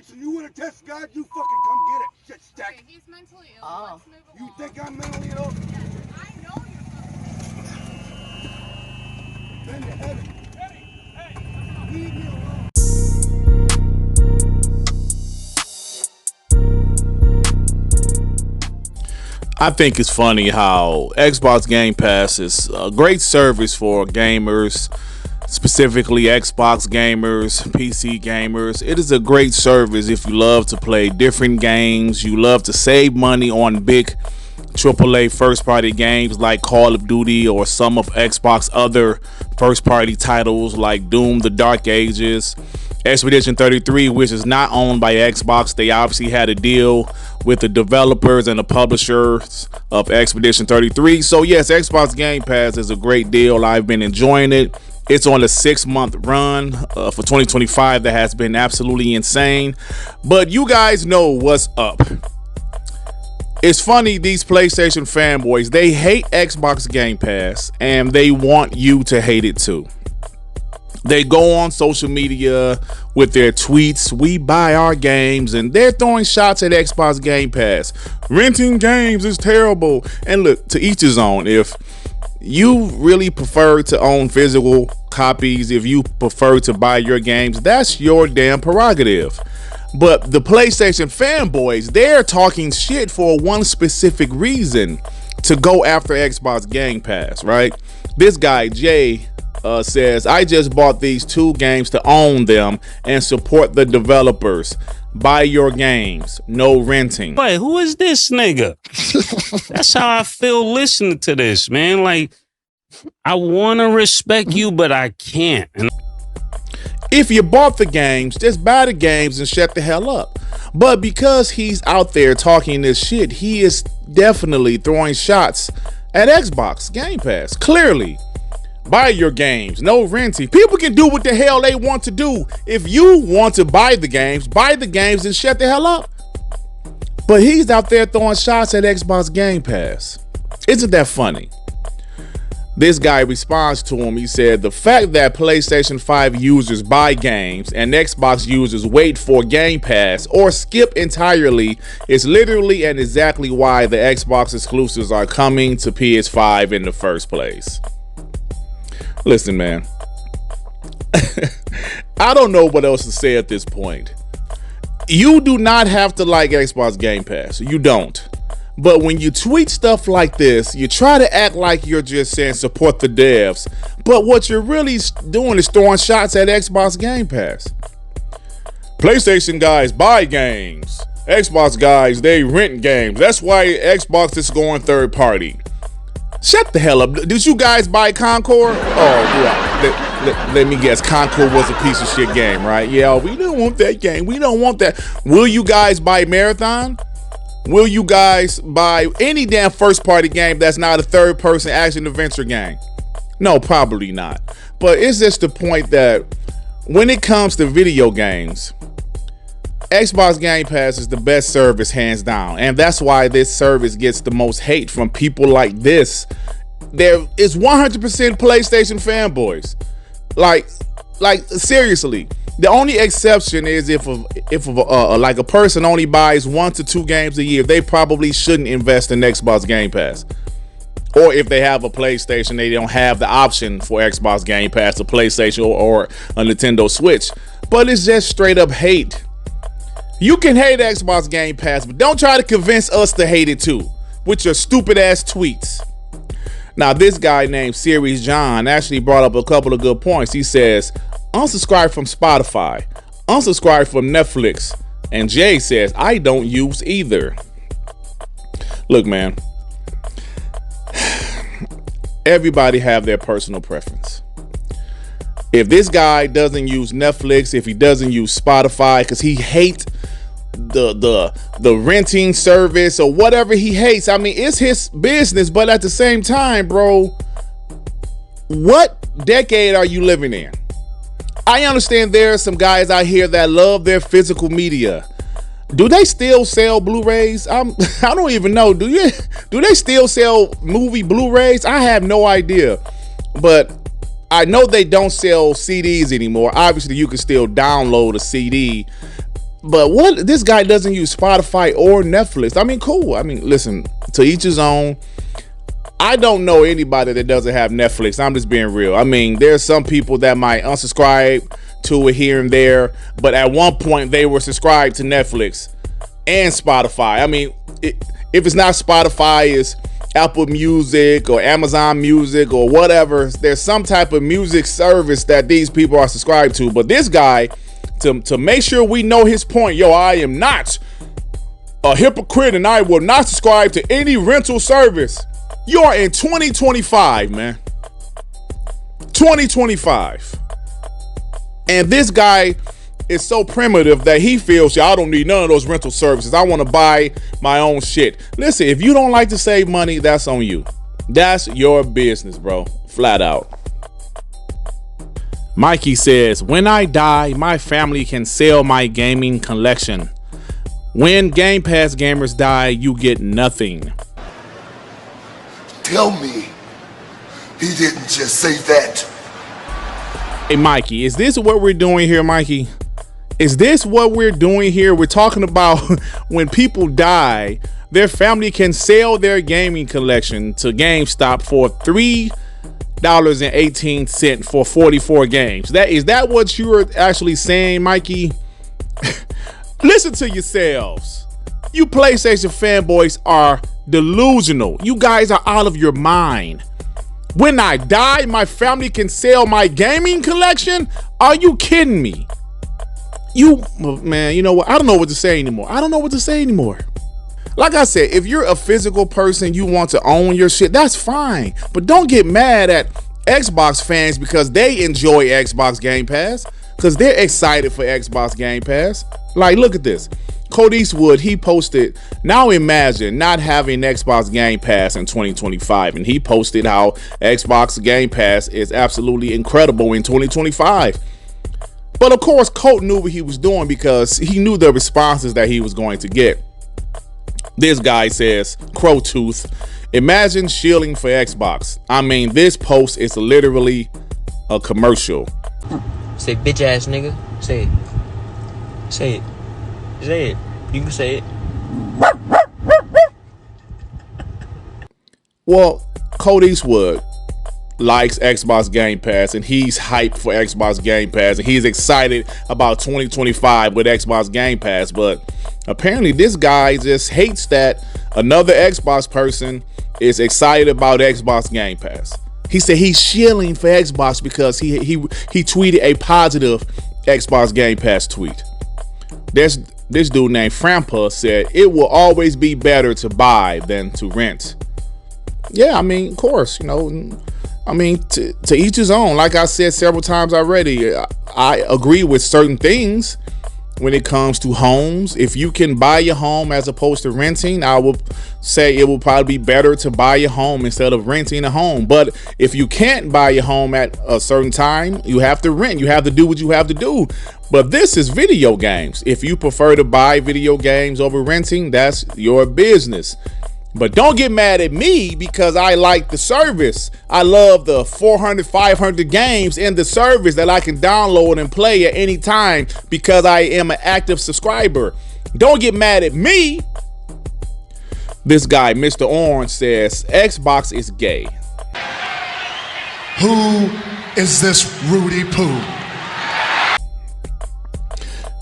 So you want to test God? You fucking come get it. Shit stack. Okay, he's mentally ill. Let's move along. You think I'm mentally ill? Yes, I know you're fucking mentally ill. Bend to heaven. Hey, leave me alone. I think it's funny how Xbox Game Pass is a great service for gamers, specifically Xbox gamers, PC gamers. It is a great service if you love to play different games, you love to save money on big AAA first-party games like Call of Duty or some of Xbox other first-party titles like Doom, The Dark Ages, Expedition 33, which is not owned by Xbox. They obviously had a deal with the developers and the publishers of Expedition 33. So yes, Xbox Game Pass is a great deal. I've been enjoying it. It's on a 6-month run for 2025 that has been absolutely insane. But you guys know what's up. It's funny, these PlayStation fanboys, they hate Xbox Game Pass and they want you to hate it too. They go on social media with their tweets, we buy our games, and they're throwing shots at Xbox Game Pass. Renting games is terrible. And look, to each his own. If you really prefer to own physical copies, if you prefer to buy your games, that's your damn prerogative. But the PlayStation fanboys, they're talking shit for one specific reason, to go after Xbox Game Pass, right? This guy, Jay, says, I just bought these 2 games to own them and support the developers. Buy your games, no renting. But who is this nigga? That's how I feel listening to this, man. Like, I want to respect you, but I can't. If you bought the games, just buy the games and shut the hell up. But because he's out there talking this shit, he is definitely throwing shots at Xbox Game Pass. Clearly, buy your games, no renting. People can do what the hell they want to do. If you want to buy the games and shut the hell up. But he's out there throwing shots at Xbox Game Pass. Isn't that funny? This guy responds to him. He said, the fact that PlayStation 5 users buy games and Xbox users wait for Game Pass or skip entirely is literally and exactly why the Xbox exclusives are coming to PS5 in the first place. Listen, man, I don't know what else to say at this point. You do not have to like Xbox Game Pass. You don't. But when you tweet stuff like this, you try to act like you're just saying support the devs. But what you're really doing is throwing shots at Xbox Game Pass. PlayStation guys buy games. Xbox guys, they rent games. That's why Xbox is going third party. Shut the hell up. Did you guys buy Concord? Oh, yeah. Let me guess. Concord was a piece of shit game, right? Yeah, we don't want that game. We don't want that. Will you guys buy Marathon? Will you guys buy any damn first-party game that's not a third-person action-adventure game? No, probably not. But it's just the point that when it comes to video games, Xbox Game Pass is the best service, hands down. And that's why this service gets the most hate from people like this. There is 100% PlayStation fanboys. Like seriously. The only exception is if a person only buys 1 to 2 games a year, they probably shouldn't invest in Xbox Game Pass. Or if they have a PlayStation, they don't have the option for Xbox Game Pass, a PlayStation or a Nintendo Switch. But it's just straight up hate. You can hate Xbox Game Pass, but don't try to convince us to hate it too with your stupid ass tweets. Now, this guy named Series John actually brought up a couple of good points. He says, unsubscribe from Spotify, unsubscribe from Netflix. And Jay says, I don't use either. Look, man, everybody have their personal preference. If this guy doesn't use Netflix, if he doesn't use Spotify because he hates the renting service or whatever he hates, I mean, it's his business. But at the same time, bro, what decade are you living in? I understand there are some guys out here that love their physical media. Do they still sell Blu-rays? I don't even know. Do they still sell movie Blu-rays? I have no idea. But I know they don't sell CDs anymore. Obviously, you can still download a CD. But what, this guy doesn't use Spotify or Netflix. I mean, cool. I mean, listen, to each his own. I don't know anybody that doesn't have Netflix. I'm just being real. I mean, there's some people that might unsubscribe to it here and there, but at one point they were subscribed to Netflix and Spotify. I mean, if it's not Spotify, it's Apple Music or Amazon Music or whatever. There's some type of music service that these people are subscribed to. But this guy, to make sure we know his point, yo, I am not a hypocrite and I will not subscribe to any rental service. You are in 2025, man. 2025. And this guy is so primitive that he feels, I don't need none of those rental services. I want to buy my own shit. Listen, if you don't like to save money, that's on you. That's your business, bro. Flat out. Mikey says, when I die, my family can sell my gaming collection. When Game Pass gamers die, you get nothing. Tell me he didn't just say that. Hey, Mikey, is this what we're doing here, Mikey? Is this what we're doing here? We're talking about when people die, their family can sell their gaming collection to GameStop for $3.18 for 44 games. Is that what you were actually saying, Mikey? Listen to yourselves. You PlayStation fanboys are delusional. You guys are out of your mind. When I die, my family can sell my gaming collection? Are you kidding me? Man, you know what? I don't know what to say anymore. Like I said, if you're a physical person, you want to own your shit, that's fine. But don't get mad at Xbox fans because they enjoy Xbox Game Pass, because they're excited for Xbox Game Pass. Like, look at this. Code Eastwood, he posted, now imagine not having Xbox Game Pass in 2025. And he posted how Xbox Game Pass is absolutely incredible in 2025. But of course, Colt knew what he was doing because he knew the responses that he was going to get. This guy says, Crow Tooth, imagine shielding for Xbox. I mean, this post is literally a commercial. Say bitch ass nigga. Say it. Say it. Say it. You can say it. Well, Colt Eastwood likes Xbox Game Pass and he's hyped for Xbox Game Pass and he's excited about 2025 with Xbox Game Pass, but apparently this guy just hates that another Xbox person is excited about Xbox Game Pass. He said he's shilling for Xbox because he tweeted a positive Xbox Game Pass tweet. This dude named Frampa said it will always be better to buy than to rent. Yeah, I mean, of course, you know, I mean, to each his own. Like I said several times already, I agree with certain things when it comes to homes. If you can buy your home as opposed to renting, I will say it will probably be better to buy your home instead of renting a home. But if you can't buy your home at a certain time, you have to rent. You have to do what you have to do. But this is video games. If you prefer to buy video games over renting, that's your business. But don't get mad at me because I like the service. I love the 400, 500 games in the service that I can download and play at any time because I am an active subscriber. Don't get mad at me. This guy, Mr. Orange, says Xbox is gay. Who is this Rudy Poo?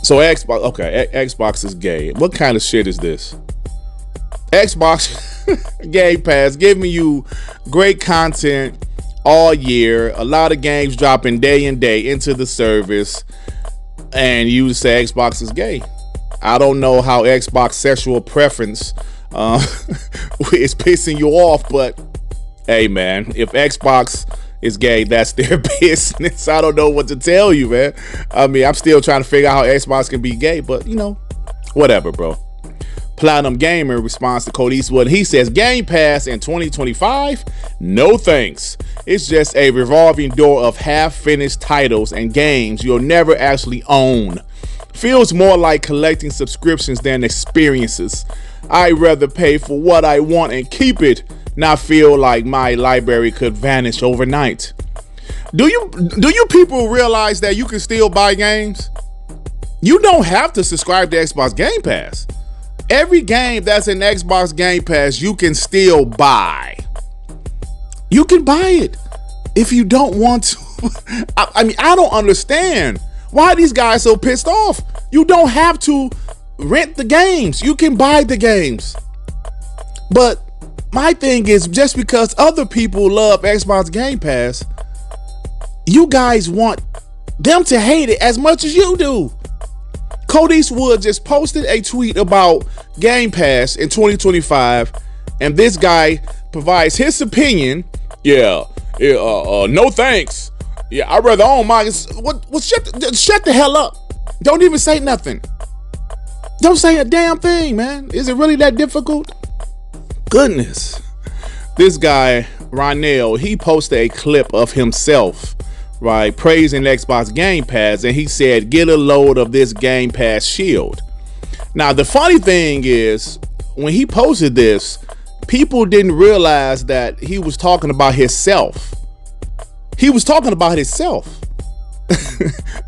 So Xbox, okay, Xbox is gay. What kind of shit is this? Xbox Game Pass giving you great content all year, a lot of games dropping day and day into the service, and you say Xbox is gay. I don't know how Xbox sexual preference is pissing you off, but hey man, if Xbox is gay, that's their business. I don't know what to tell you, man. I mean, I'm still trying to figure out how Xbox can be gay, but you know, whatever, bro. Platinum Gamer responds to Code Eastwood. He says, Game Pass in 2025? No thanks. It's just a revolving door of half-finished titles and games you'll never actually own. Feels more like collecting subscriptions than experiences. I'd rather pay for what I want and keep it, not feel like my library could vanish overnight. Do you people realize that you can still buy games? You don't have to subscribe to Xbox Game Pass. Every game that's in Xbox Game Pass, you can still buy. You can buy it if you don't want to. I mean, I don't understand why these guys so pissed off. You don't have to rent the games. You can buy the games. But my thing is, just because other people love Xbox Game Pass, you guys want them to hate it as much as you do. Cody Eastwood just posted a tweet about Game Pass in 2025, and this guy provides his opinion. No thanks. Yeah, I'd rather own mine. Shut the hell up. Don't even say nothing. Don't say a damn thing, man. Is it really that difficult? Goodness. This guy, Ronell, he posted a clip of himself, right, praising Xbox Game Pass, and he said, get a load of this Game Pass shield. Now, the funny thing is, when he posted this, people didn't realize that he was talking about himself. He was talking about himself.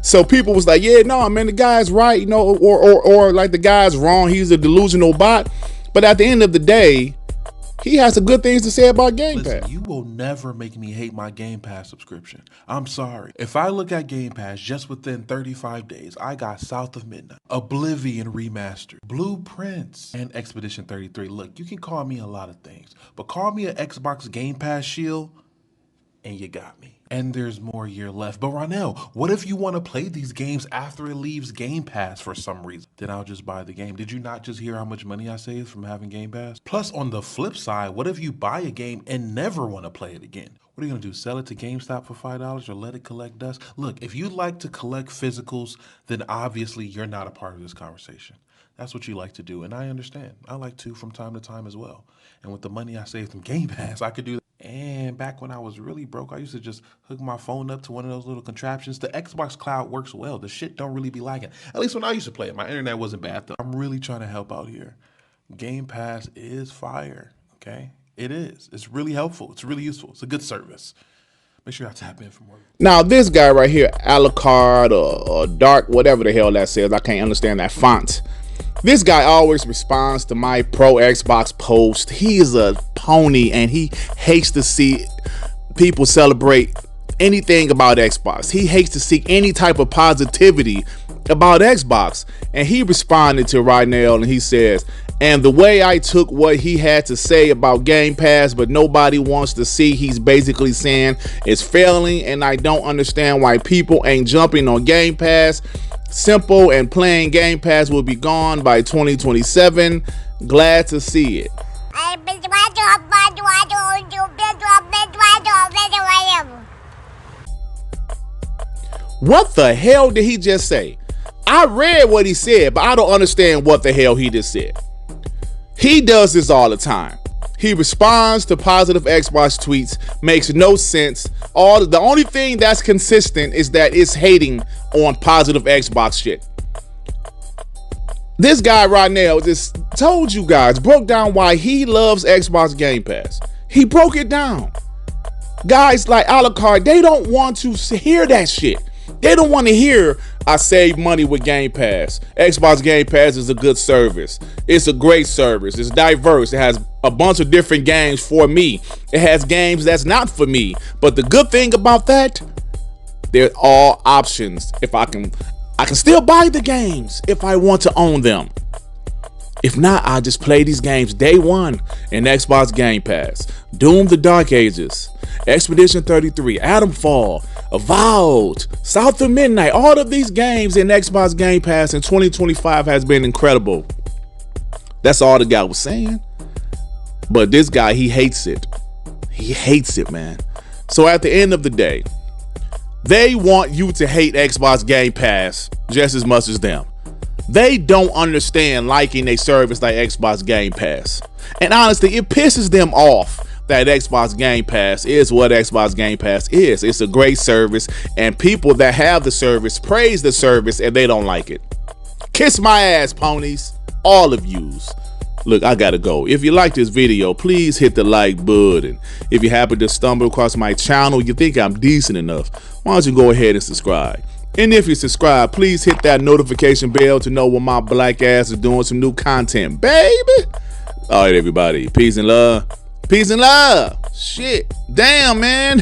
So people was like, yeah, no, man, the guy's right, you know, or like the guy's wrong. He's a delusional bot. But at the end of the day, he has some good things to say about Game Pass. Listen, you will never make me hate my Game Pass subscription. I'm sorry. If I look at Game Pass, just within 35 days, I got South of Midnight, Oblivion Remastered, Blueprints, and Expedition 33. Look, you can call me a lot of things, but call me an Xbox Game Pass shield, and you got me. And there's more year left. But Ronell, what if you want to play these games after it leaves Game Pass for some reason? Then I'll just buy the game. Did you not just hear how much money I saved from having Game Pass? Plus, on the flip side, what if you buy a game and never want to play it again? What are you going to do, sell it to GameStop for $5 or let it collect dust? Look, if you like to collect physicals, then obviously you're not a part of this conversation. That's what you like to do, and I understand. I like to from time to time as well. And with the money I saved from Game Pass, I could do that. And back when I was really broke, I used to just hook my phone up to one of those little contraptions. The Xbox Cloud works well. The shit don't really be lagging. At least when I used to play it. My internet wasn't bad, though. I'm really trying to help out here. Game Pass is fire, okay? It is. It's really helpful. It's really useful. It's a good service. Make sure I tap in for more. Now, this guy right here, Alucard or Dark, whatever the hell that says, I can't understand that font. This guy always responds to my pro Xbox post. He is a pony and he hates to see people celebrate anything about Xbox. He hates to see any type of positivity about Xbox. And he responded to Rynell and he says, and the way I took what he had to say about Game Pass, but nobody wants to see, he's basically saying it's failing, and I don't understand why people ain't jumping on Game Pass. Simple and plain, Game Pass will be gone by 2027. Glad to see it. What the hell did he just say? I read what he said, but I don't understand what the hell he just said. He does this all the time. He responds to positive Xbox tweets, makes no sense. The only thing that's consistent is that it's hating on positive Xbox shit. This guy right now just told you guys, broke down why he loves Xbox Game Pass. He broke it down. Guys like Alucard, they don't want to hear that shit. They don't want to hear I save money with Game Pass. Xbox Game Pass is a good service. It's a great service. It's diverse. It has a bunch of different games for me. It has games that's not for me. But the good thing about that, they're all options. If I can still buy the games if I want to own them. If not, I just play these games day one in Xbox Game Pass. Doom the Dark Ages, Expedition 33, Atomfall, Avowed, South of Midnight. All of these games in Xbox Game Pass in 2025 has been incredible. That's all the guy was saying. But this guy, he hates it. He hates it, man. So at the end of the day, they want you to hate Xbox Game Pass just as much as them. They don't understand liking a service like Xbox Game Pass. And honestly, it pisses them off that Xbox Game Pass is what Xbox Game Pass is. It's a great service, and people that have the service praise the service, and they don't like it. Kiss my ass, ponies. All of yous. Look, I gotta go. If you like this video, please hit the like button. If you happen to stumble across my channel, you think I'm decent enough, why don't you go ahead and subscribe? And if you subscribe, please hit that notification bell to know when my black ass is doing some new content, baby. All right, everybody. Peace and love. Peace and love. Shit. Damn, man.